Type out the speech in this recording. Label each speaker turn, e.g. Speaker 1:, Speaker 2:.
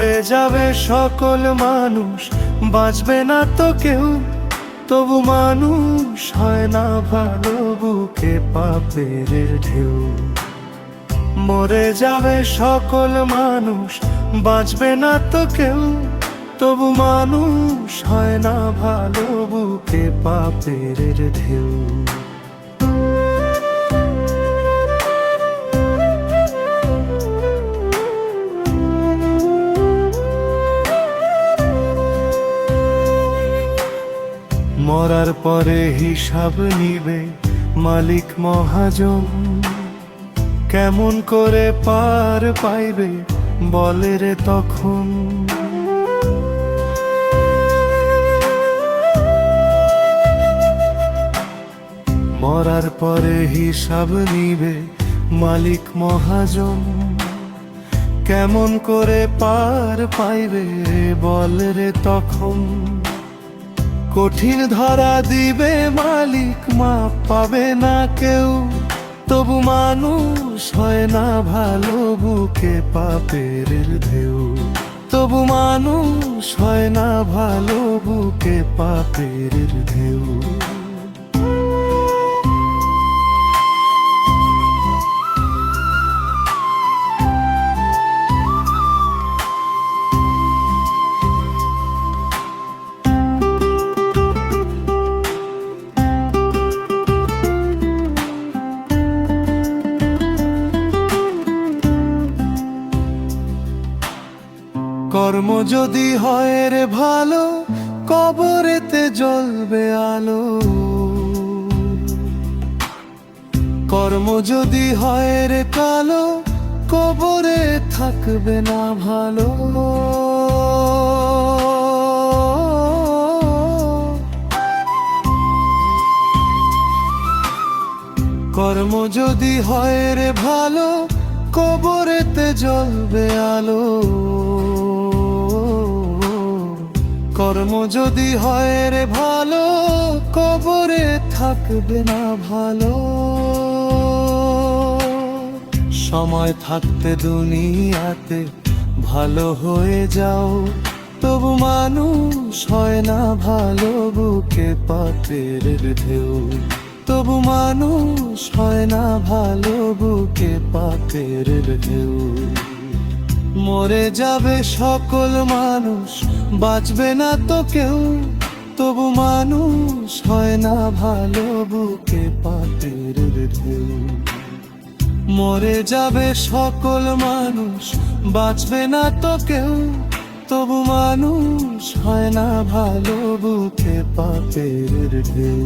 Speaker 1: মরে যাবে সকল মানুষ, বাঁচবে না তো কেউ, তবু মানুষ হয় না ভালো, বুকে পাপের ঢেউ। মরে যাবে সকল মানুষ, বাঁচবে না তো কেউ, তবু মানুষ হয় না ভালো, বুকে পাপের ঢেউ। মরার পরে হিসাব নিবে মালিক মহাজন, কেমন করে পার পাইবে বলে রে তখন। মরার পরে হিসাব নিবে মালিক মহাজন, কেমন করে পার পাইবে বলে রে তখন। কঠিন ধরা দিবে মালিক, মাপ পাবে না কেউ, তবু মানুষ হয় না ভালো, বুকে পাপের ঢেউ। তবু মানুষ হয় না ভালো, বুকে পাপের ঢেউ। কর্ম যদি হয় রে ভালো, কবরেতে জ্বলবে আলো। কর্ম যদি হয় রে কালো, কবরে থাকবে না ভালো। কর্ম যদি হয় রে ভালো, কবরেতে জ্বলবে আলো। কর্ম যদি হয় রে ভালো, কবরে থাকবে না ভালো। সময় থাকতে দুনিয়াতে ভালো হয়ে যাও, তবু মানুষ হয় না ভালো, বুকে পাপের ঢেউ। তবু মানুষ হয় না ভালো, বুকে পাপের ঢেউ। মরে যাবে সকল মানুষ, বাঁচবে না তো কেউ, তবু মানুষ হয় না ভালো, বুকে পাপের ঢেউ। মরে যাবে সকল মানুষ, বাঁচবে না তো কেউ, তবু মানুষ হয় না ভালো, বুকে পাপের ঢেউ।